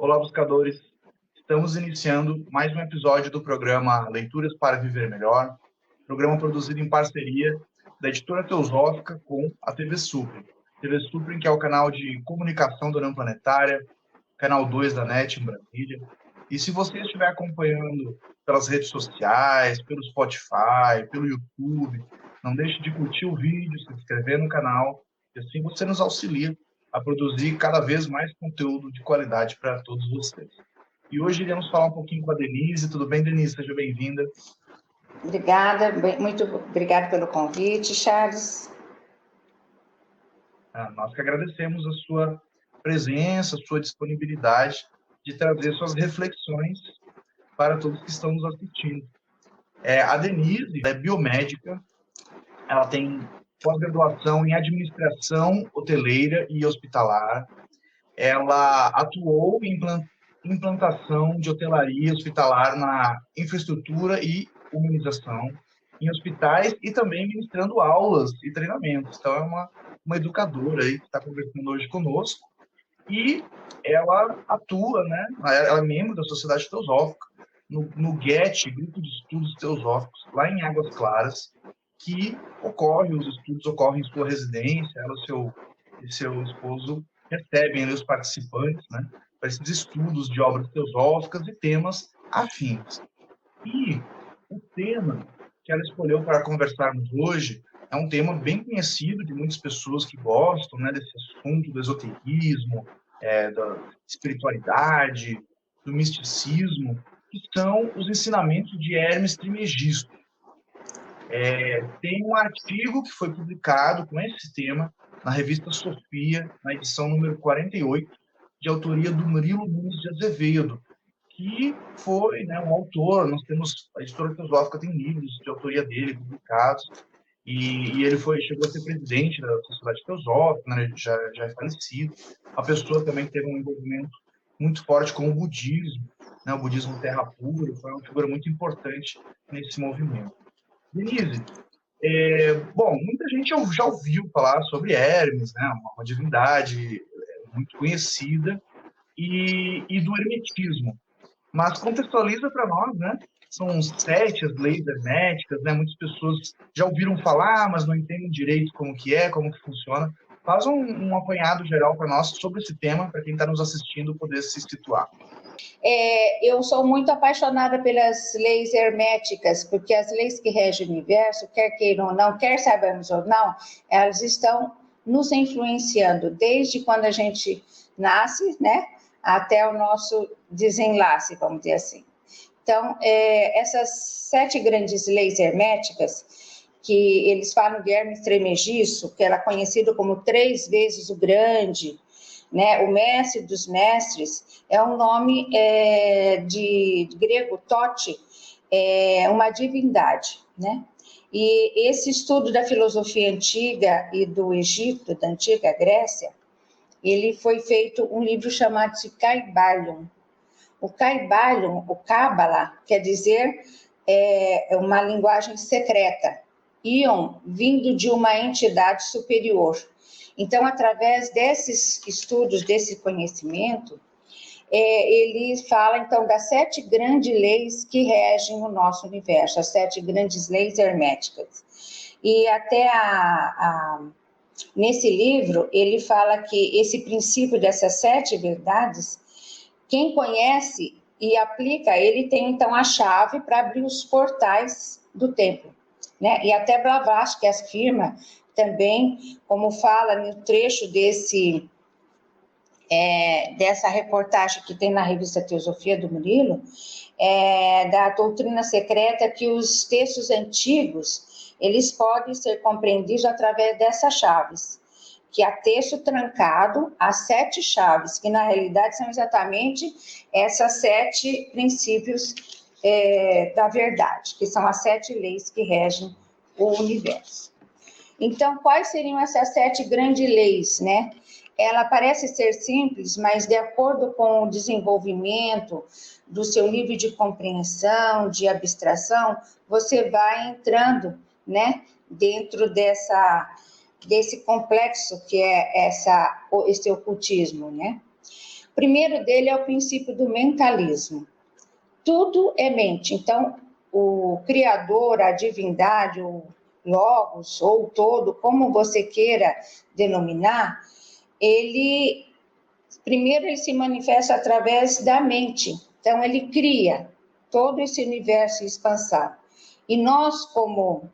Olá, buscadores! Estamos iniciando mais um episódio do programa Leituras para Viver Melhor, programa produzido em parceria da Editora Teosófica com a TV Suprem. TV Suprem, que é o canal de comunicação da União Planetária, canal 2 da NET em Brasília. E se você estiver acompanhando pelas redes sociais, pelo Spotify, pelo YouTube, não deixe de curtir o vídeo, se inscrever no canal, e assim você nos auxilia a produzir cada vez mais conteúdo de qualidade para todos vocês. E hoje iremos falar um pouquinho com a Denise. Tudo bem, Denise? Seja bem-vinda. Obrigada, muito obrigada pelo convite, Charles. Nós que agradecemos a sua presença, a sua disponibilidade de trazer suas reflexões para todos que estão nos assistindo. A Denise é biomédica, ela tem pós-graduação em administração hoteleira e hospitalar, ela atuou em implantação de hotelaria hospitalar na infraestrutura e humanização em hospitais e também ministrando aulas e treinamentos. Então, é uma educadora aí que está conversando hoje conosco e ela atua, né? Ela é membro da Sociedade Teosófica, no GET, Grupo de Estudos Teosóficos, lá em Águas Claras, que os estudos ocorrem em sua residência, ela e seu esposo recebem ali os participantes, né, para esses estudos de obras teosóficas e temas afins. E o tema que ela escolheu para conversarmos hoje é um tema bem conhecido de muitas pessoas que gostam, né, desse assunto do esoterismo, da espiritualidade, do misticismo, que são os ensinamentos de Hermes Trismegisto. Tem um artigo que foi publicado com esse tema na revista Sofia, na edição número 48, de autoria do Murilo Nunes de Azevedo, que foi, né, um autor. Nós temos, a Editora Teosófica tem livros de autoria dele publicados, e ele chegou a ser presidente da Sociedade Teosófica, né, já é falecido. Uma pessoa também que teve um envolvimento muito forte com o budismo, né, o budismo terra pura, foi uma figura muito importante nesse movimento. Denise, bom, muita gente já ouviu falar sobre Hermes, né, uma divindade muito conhecida, e do hermetismo. Mas contextualiza para nós, né? São 7 as leis herméticas, né? Muitas pessoas já ouviram falar, mas não entendem direito como que funciona. Faz um apanhado geral para nós sobre esse tema, para quem está nos assistindo poder se situar. Eu sou muito apaixonada pelas leis herméticas, porque as leis que regem o universo, quer queiram ou não, quer saibamos ou não, elas estão nos influenciando desde quando a gente nasce, né, até o nosso desenlace, vamos dizer assim. Então, essas 7 grandes leis herméticas, que eles falam de Hermes Trismegisto, que era conhecido como 3 vezes o grande, né, o mestre dos mestres, é um nome de grego, tote, uma divindade, né? E esse estudo da filosofia antiga e do Egito, da antiga Grécia, ele foi feito um livro chamado de Kybalion. O Kybalion, o Cábala, quer dizer uma linguagem secreta, íon vindo de uma entidade superior. Então, através desses estudos, desse conhecimento, ele fala, então, das 7 grandes leis que regem o nosso universo, as 7 grandes leis herméticas. E até nesse livro, ele fala que esse princípio dessas 7 verdades, quem conhece e aplica, ele tem, então, a chave para abrir os portais do tempo, né? E até Blavatsky afirma também, como fala no trecho dessa reportagem que tem na revista Teosofia do Murilo, da doutrina secreta, que os textos antigos, eles podem ser compreendidos através dessas chaves, que há texto trancado, as 7 chaves, que na realidade são exatamente essas 7 princípios da verdade, que são as 7 leis que regem o universo. Então, quais seriam essas 7 grandes leis, né? Ela parece ser simples, mas de acordo com o desenvolvimento do seu nível de compreensão, de abstração, você vai entrando, né, dentro desse complexo que é esse ocultismo, né? O primeiro dele é o princípio do mentalismo. Tudo é mente. Então, o Criador, a divindade, o Logos, ou o todo, como você queira denominar, primeiro ele se manifesta através da mente. Então, ele cria todo esse universo expansão. E nós, como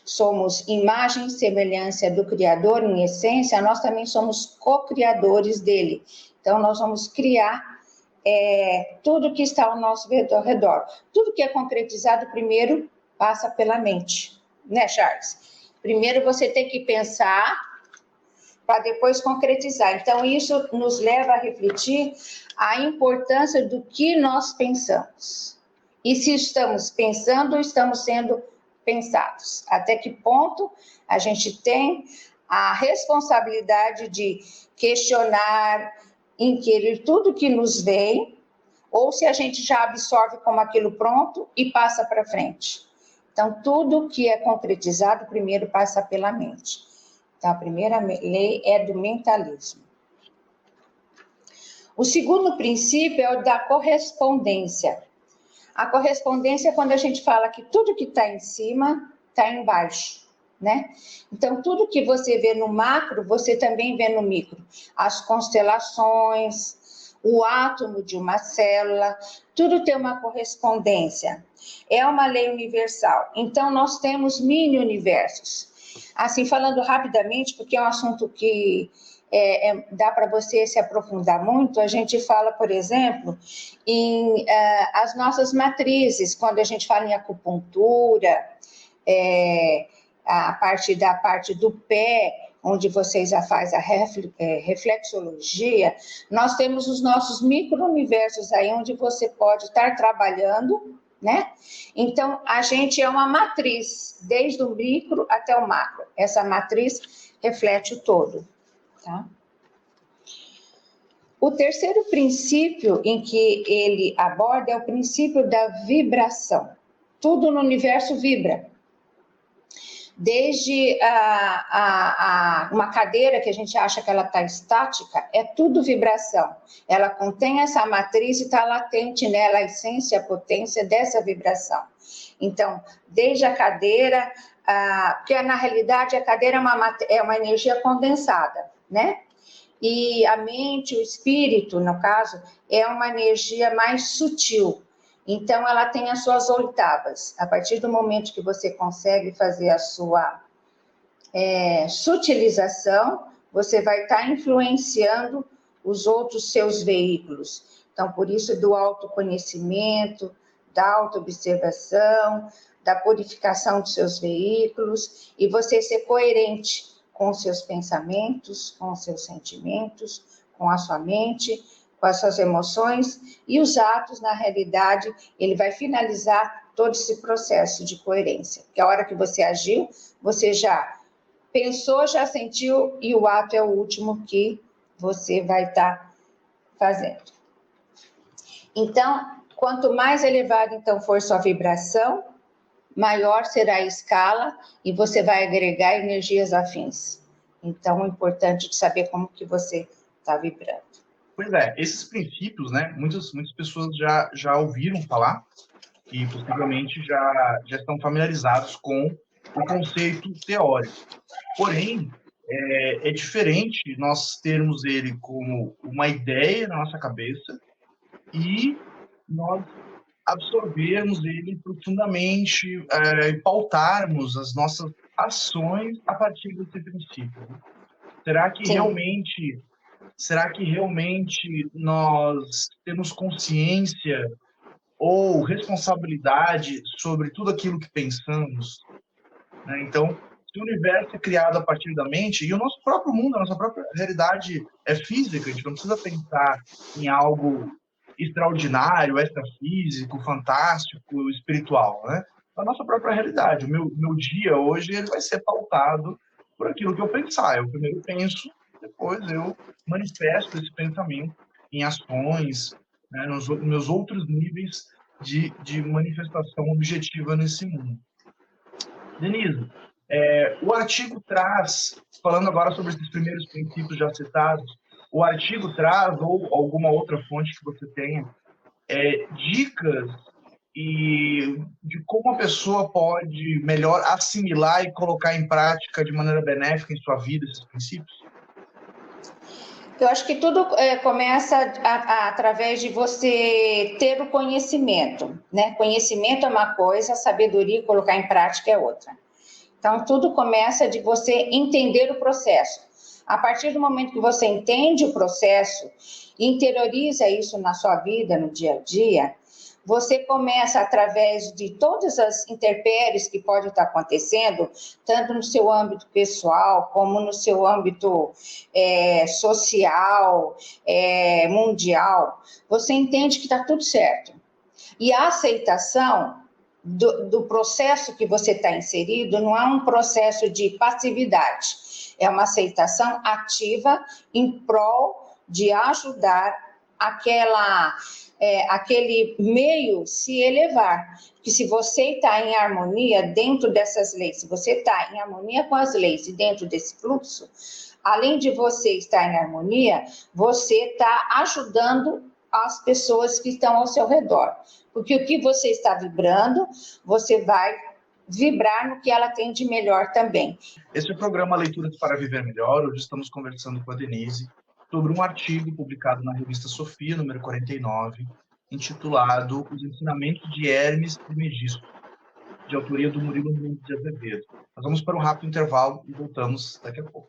somos imagem e semelhança do Criador em essência, nós também somos co-criadores dele. Então, nós vamos criar tudo que está ao nosso redor. Tudo que é concretizado primeiro passa pela mente, né, Charles? Primeiro você tem que pensar para depois concretizar. Então, isso nos leva a refletir a importância do que nós pensamos. E se estamos pensando ou estamos sendo pensados. Até que ponto a gente tem a responsabilidade de questionar, inquirir tudo que nos vem, ou se a gente já absorve como aquilo pronto e passa para frente. Então, tudo que é concretizado primeiro passa pela mente. Então, a primeira lei é do mentalismo. O segundo princípio é o da correspondência. A correspondência é quando a gente fala que tudo que está em cima está embaixo, né? Então, tudo que você vê no macro, você também vê no micro. As constelações, o átomo de uma célula, tudo tem uma correspondência. É uma lei universal. Então, nós temos mini-universos. Assim, falando rapidamente, porque é um assunto que dá para você se aprofundar muito, a gente fala, por exemplo, em as nossas matrizes, quando a gente fala em acupuntura, a parte do pé, onde vocês já fazem a reflexologia, nós temos os nossos micro-universos aí, onde você pode estar trabalhando, né? Então, a gente é uma matriz, desde o micro até o macro. Essa matriz reflete o todo, tá? O terceiro princípio em que ele aborda é o princípio da vibração. Tudo no universo vibra. Desde uma cadeira que a gente acha que ela está estática, é tudo vibração. Ela contém essa matriz e está latente nela a essência, a potência dessa vibração. Então, desde a cadeira, porque na realidade a cadeira é uma energia condensada, né? E a mente, o espírito, no caso, é uma energia mais sutil. Então, ela tem as suas oitavas. A partir do momento que você consegue fazer a sua sutilização, você vai estar influenciando os outros seus veículos. Então, por isso, do autoconhecimento, da autoobservação, da purificação dos seus veículos, e você ser coerente com os seus pensamentos, com os seus sentimentos, com a sua mente, com as suas emoções, e os atos, na realidade, ele vai finalizar todo esse processo de coerência. Porque a hora que você agiu, você já pensou, já sentiu, e o ato é o último que você vai estar fazendo. Então, quanto mais elevado então for sua vibração, maior será a escala e você vai agregar energias afins. Então, é importante de saber como que você está vibrando. Pois é, esses princípios, né, muitas pessoas já ouviram falar e possivelmente já estão familiarizados com o conceito teórico. Porém, é diferente nós termos ele como uma ideia na nossa cabeça e nós absorvermos ele profundamente e pautarmos as nossas ações a partir desse princípio. Será que realmente nós temos consciência ou responsabilidade sobre tudo aquilo que pensamos? Né? Então, se o universo é criado a partir da mente, e o nosso próprio mundo, a nossa própria realidade é física, a gente não precisa pensar em algo extraordinário, extrafísico, fantástico, espiritual, né? A nossa própria realidade. O meu dia hoje ele vai ser pautado por aquilo que eu pensar. Eu primeiro penso, depois eu manifesto esse pensamento em ações, né, nos meus outros níveis de manifestação objetiva nesse mundo. Denise, o artigo traz, falando agora sobre esses primeiros princípios já citados, o artigo traz, ou alguma outra fonte que você tenha, dicas de como a pessoa pode melhor assimilar e colocar em prática de maneira benéfica em sua vida esses princípios? Eu acho que tudo começa através de você ter o conhecimento, né? Conhecimento é uma coisa, sabedoria e colocar em prática é outra. Então, tudo começa de você entender o processo. A partir do momento que você entende o processo, interioriza isso na sua vida, no dia a dia, você começa, através de todas as intempéries que podem estar acontecendo, tanto no seu âmbito pessoal, como no seu âmbito social, mundial, você entende que está tudo certo. E a aceitação do processo que você está inserido não é um processo de passividade, é uma aceitação ativa em prol de ajudar aquele meio se elevar. Que se você está em harmonia dentro dessas leis, se você está em harmonia com as leis e dentro desse fluxo, além de você estar em harmonia, você está ajudando as pessoas que estão ao seu redor. Porque o que você está vibrando, você vai vibrar no que ela tem de melhor também. Esse é o programa Leituras para Viver Melhor. Hoje estamos conversando com a Denise sobre um artigo publicado na revista Sofia, número 49, intitulado Os Ensinamentos de Hermes Trismegisto, de autoria do Murilo Nunes de Azevedo. Nós vamos para um rápido intervalo e voltamos daqui a pouco.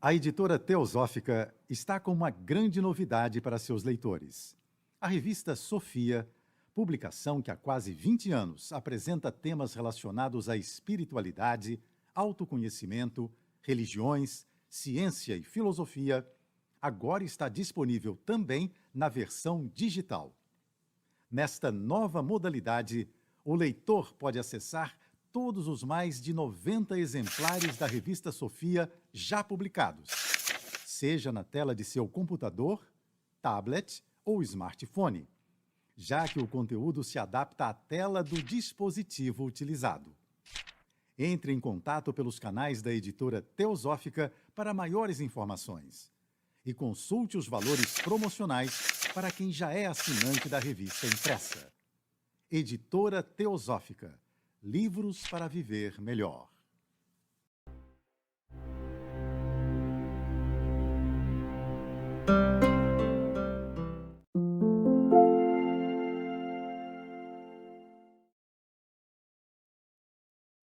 A editora Teosófica está com uma grande novidade para seus leitores. A revista Sofia, publicação que há quase 20 anos apresenta temas relacionados à espiritualidade, autoconhecimento, religiões, ciência e filosofia, agora está disponível também na versão digital. Nesta nova modalidade, o leitor pode acessar todos os mais de 90 exemplares da revista Sofia já publicados, seja na tela de seu computador, tablet ou smartphone, já que o conteúdo se adapta à tela do dispositivo utilizado. Entre em contato pelos canais da editora Teosófica para maiores informações e consulte os valores promocionais para quem já é assinante da revista impressa. Editora Teosófica. Livros para viver melhor.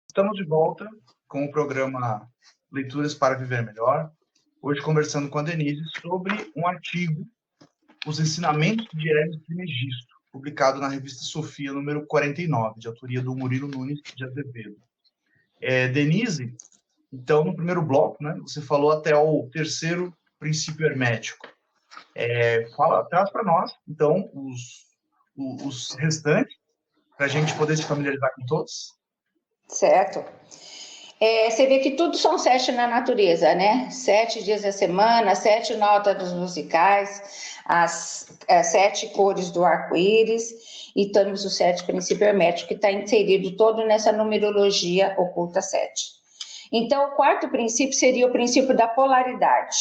Estamos de volta com o programa Leituras para Viver Melhor. Hoje conversando com a Denise sobre um artigo, Os Ensinamentos de Hermes Trismegisto, publicado na revista Sofia, número 49, de autoria do Murilo Nunes de Azevedo. Denise, então, no primeiro bloco, né, você falou até o terceiro princípio hermético. Traz para nós, então, os restantes, para a gente poder se familiarizar com todos. Certo. Você vê que tudo são 7 na natureza, né? 7 dias da semana, 7 notas musicais, as 7 cores do arco-íris, e temos o 7 princípio hermético, que está inserido todo nessa numerologia oculta 7. Então, o quarto princípio seria o princípio da polaridade.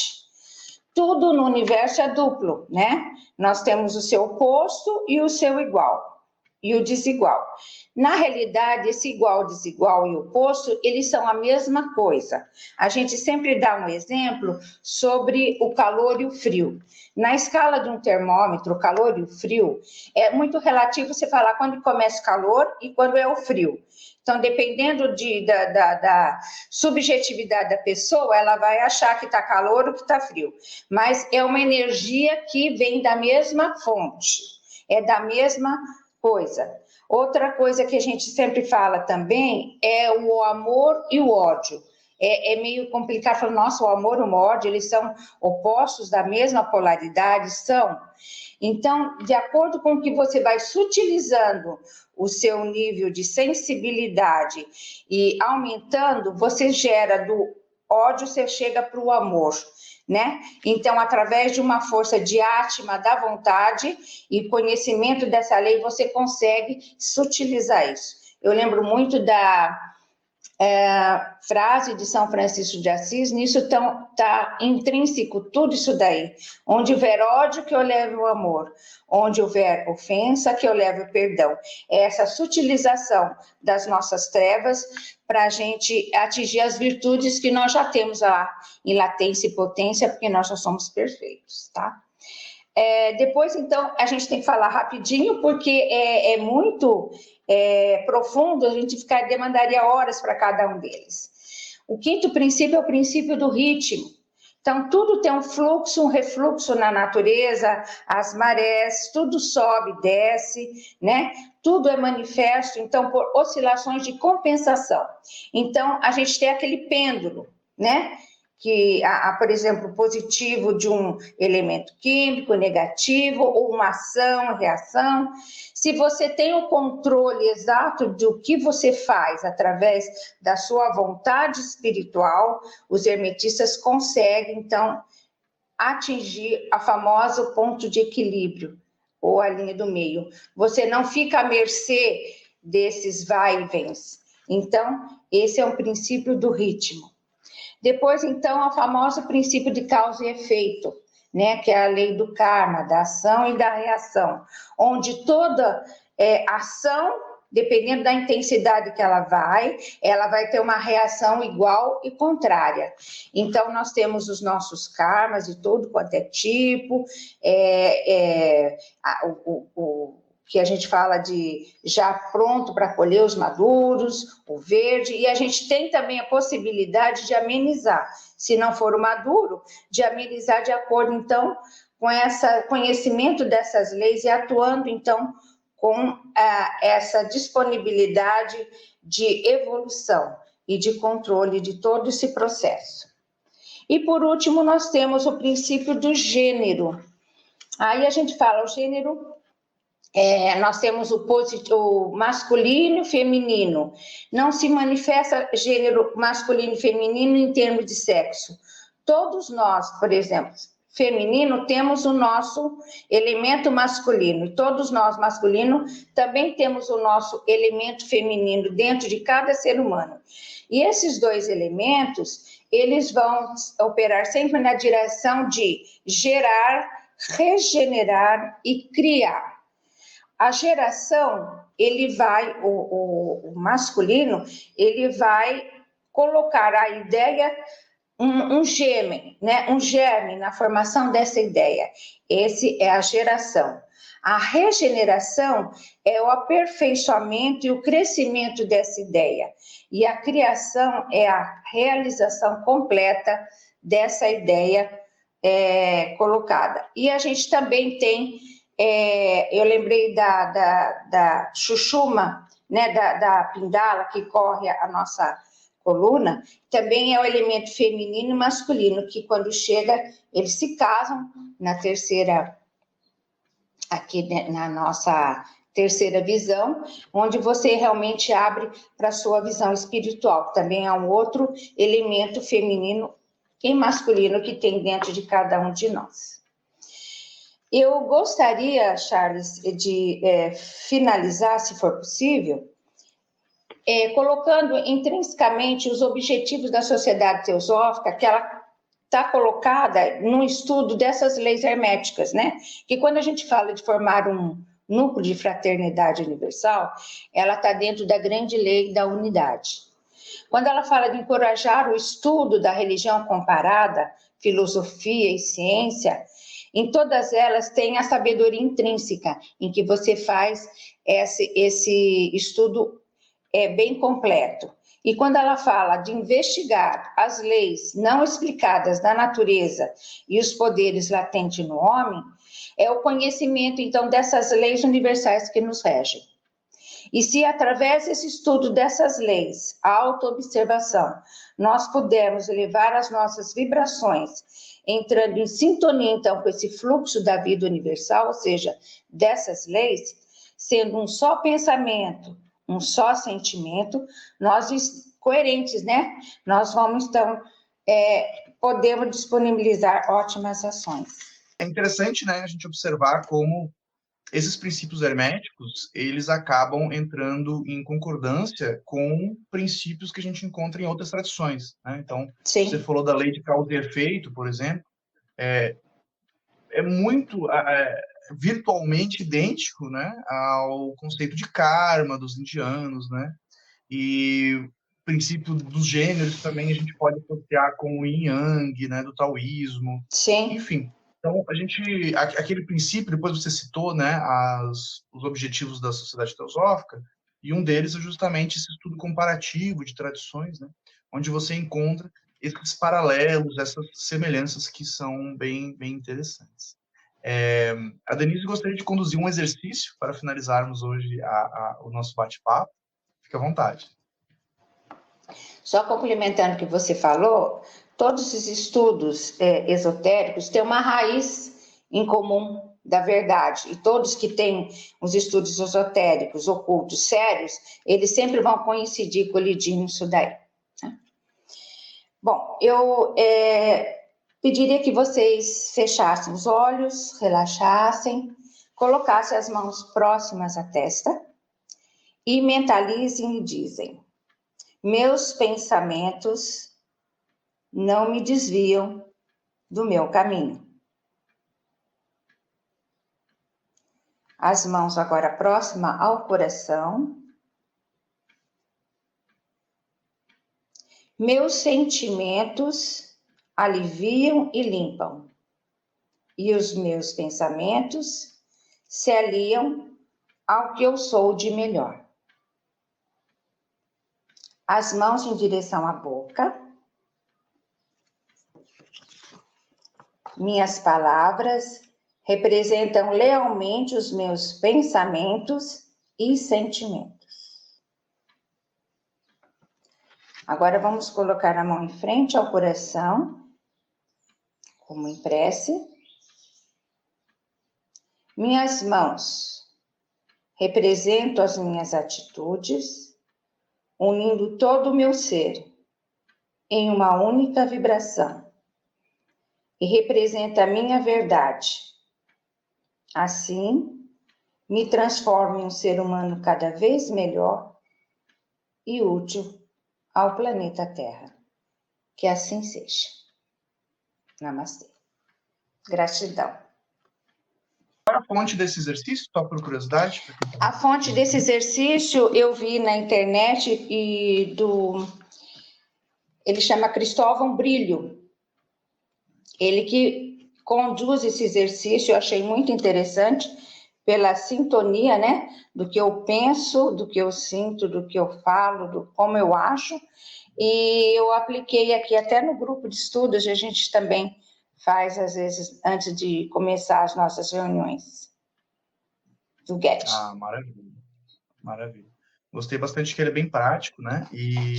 Tudo no universo é duplo, né? Nós temos o seu oposto e o seu igual, e o desigual. Na realidade, esse igual, desigual e oposto, eles são a mesma coisa. A gente sempre dá um exemplo sobre o calor e o frio. Na escala de um termômetro, o calor e o frio, é muito relativo você falar quando começa o calor e quando é o frio. Então, dependendo da subjetividade da pessoa, ela vai achar que está calor ou que está frio. Mas é uma energia que vem da mesma fonte, é da mesma coisa. Outra coisa que a gente sempre fala também é o amor e o ódio. É meio complicado falar, nossa, o amor e o ódio, eles são opostos da mesma polaridade? São. Então, de acordo com que você vai sutilizando o seu nível de sensibilidade e aumentando, você gera do ódio, você chega para o amor, né? Então, através de uma força de átma da vontade e conhecimento dessa lei, você consegue sutilizar isso. Eu lembro muito da frase de São Francisco de Assis, nisso está intrínseco tudo isso daí. Onde houver ódio, que eu leve o amor. Onde houver ofensa, que eu leve o perdão. É essa sutilização das nossas trevas para a gente atingir as virtudes que nós já temos lá em latência e potência, porque nós já somos perfeitos, tá? Depois, então, a gente tem que falar rapidinho, porque é muito profundo, a gente demandaria horas para cada um deles. O quinto princípio é o princípio do ritmo. Então, tudo tem um fluxo, um refluxo na natureza, as marés, tudo sobe, desce, né? Tudo é manifesto, então, por oscilações de compensação. Então, a gente tem aquele pêndulo, né? Que, por exemplo, positivo de um elemento químico, negativo, ou uma ação, reação. Se você tem o controle exato do que você faz através da sua vontade espiritual, os hermetistas conseguem, então, atingir a famosa ponto de equilíbrio, ou a linha do meio. Você não fica à mercê desses vai e vens. Então, esse é um princípio do ritmo. Depois, então, o famoso princípio de causa e efeito, né, que é a lei do karma, da ação e da reação, onde toda ação, dependendo da intensidade que ela vai ter uma reação igual e contrária. Então, nós temos os nossos karmas de todo quanto é tipo, que a gente fala de já pronto para colher os maduros, o verde, e a gente tem também a possibilidade de amenizar, se não for o maduro, de amenizar de acordo, então, com esse conhecimento dessas leis e atuando, então, com essa disponibilidade de evolução e de controle de todo esse processo. E, por último, nós temos o princípio do gênero. Aí a gente fala, o gênero... nós temos o masculino e o feminino. Não se manifesta gênero masculino e feminino em termos de sexo. Todos nós, por exemplo, feminino, temos o nosso elemento masculino. E todos nós, masculino, também temos o nosso elemento feminino dentro de cada ser humano. E esses dois elementos, eles vão operar sempre na direção de gerar, regenerar e criar. A geração, ele vai, o masculino, ele vai colocar a ideia, um germe, né? Um germe na formação dessa ideia. Esse é a geração. A regeneração é o aperfeiçoamento e o crescimento dessa ideia. E a criação é a realização completa dessa ideia colocada. E a gente também tem... eu lembrei da chuchuma, né, da pindala que corre a nossa coluna, também é o elemento feminino e masculino, que quando chega, eles se casam na terceira, aqui na nossa terceira visão, onde você realmente abre para a sua visão espiritual. Também é um outro elemento feminino e masculino que tem dentro de cada um de nós. Eu gostaria, Charles, de finalizar, se for possível, colocando intrinsecamente os objetivos da Sociedade Teosófica, que ela está colocada no estudo dessas leis herméticas, né? Que quando a gente fala de formar um núcleo de fraternidade universal, ela está dentro da grande lei da unidade. Quando ela fala de encorajar o estudo da religião comparada, filosofia e ciência, em todas elas tem a sabedoria intrínseca, em que você faz esse estudo bem completo. E quando ela fala de investigar as leis não explicadas da natureza e os poderes latentes no homem, é o conhecimento, então, dessas leis universais que nos regem. E se, através desse estudo dessas leis, a autoobservação, nós pudermos elevar as nossas vibrações, entrando em sintonia, então, com esse fluxo da vida universal, ou seja, dessas leis, sendo um só pensamento, um só sentimento, nós, coerentes, né? Nós vamos, então, podemos disponibilizar ótimas ações. É interessante, né, a gente observar como esses princípios herméticos, eles acabam entrando em concordância com princípios que a gente encontra em outras tradições, né? Então, Sim. você falou da lei de causa e efeito, por exemplo, é muito virtualmente idêntico, né, ao conceito de karma dos indianos, né? E o princípio dos gêneros também a gente pode associar com o yin yang, né, do taoísmo. Sim. Enfim, então aquele princípio, depois você citou, né, os objetivos da sociedade teosófica, e um deles é justamente esse estudo comparativo de tradições, né, onde você encontra esses paralelos, essas semelhanças que são bem, bem interessantes. A Denise gostaria de conduzir um exercício para finalizarmos hoje o nosso bate-papo. Fique à vontade. Só complementando o que você falou, todos os estudos esotéricos têm uma raiz em comum da verdade, e todos que têm os estudos esotéricos, ocultos, sérios, eles sempre vão coincidir, colidir nisso daí. Né? Bom, eu pediria que vocês fechassem os olhos, relaxassem, colocassem as mãos próximas à testa e mentalizem e dizem: meus pensamentos não me desviam do meu caminho. As mãos agora próximas ao coração. Meus sentimentos aliviam e limpam. E os meus pensamentos se aliam ao que eu sou de melhor. As mãos em direção à boca. Minhas palavras representam lealmente os meus pensamentos e sentimentos. Agora vamos colocar a mão em frente ao coração, como em prece. Minhas mãos representam as minhas atitudes, unindo todo o meu ser em uma única vibração. E representa a minha verdade. Assim, me transformo em um ser humano cada vez melhor e útil ao planeta Terra. Que assim seja. Namastê. Gratidão. Qual a fonte desse exercício, só por curiosidade? A fonte desse exercício eu vi na internet ele chama Cristóvão Brilho. Ele que conduz esse exercício, eu achei muito interessante pela sintonia, né, do que eu penso, do que eu sinto, do que eu falo, do como eu acho, e eu apliquei aqui até no grupo de estudos, a gente também faz às vezes antes de começar as nossas reuniões do GET. Ah, maravilha, maravilha. Gostei bastante que ele é bem prático, né?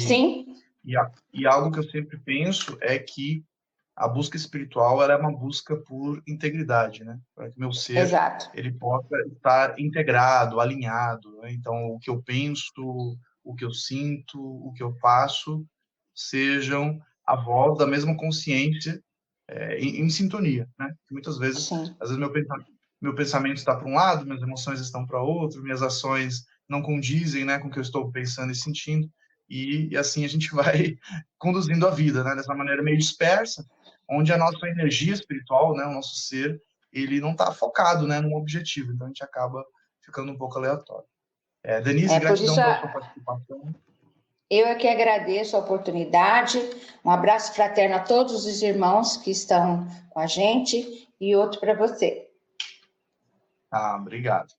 Sim. E algo que eu sempre penso é que a busca espiritual ela é uma busca por integridade, né? Para que meu ser Exato. ele possa estar integrado, alinhado, né? Então, o que eu penso, o que eu sinto, o que eu faço, sejam a voz da mesma consciência em sintonia, né? Porque muitas vezes, Sim. às vezes meu pensamento está para um lado, minhas emoções estão para outro, minhas ações não condizem, né, com o que eu estou pensando e sentindo, e assim a gente vai conduzindo a vida, né, dessa maneira meio dispersa, onde a nossa energia espiritual, né, o nosso ser, ele não está focado, né, num objetivo, então a gente acaba ficando um pouco aleatório. Denise, gratidão pela sua participação. Eu é que agradeço a oportunidade, um abraço fraterno a todos os irmãos que estão com a gente e outro para você. Ah, obrigado.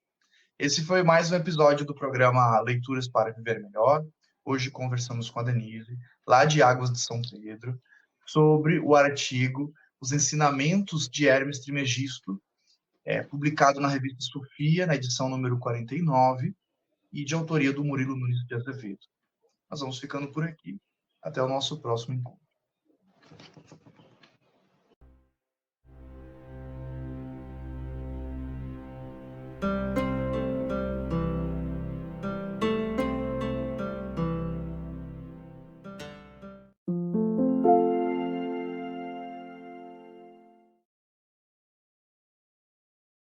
Esse foi mais um episódio do programa Leituras para Viver Melhor. Hoje conversamos com a Denise, lá de Águas de São Pedro, sobre o artigo Os Ensinamentos de Hermes Trismegisto, publicado na revista Sofia, na edição número 49, e de autoria do Murilo Nunes de Azevedo. Nós vamos ficando por aqui. Até o nosso próximo encontro.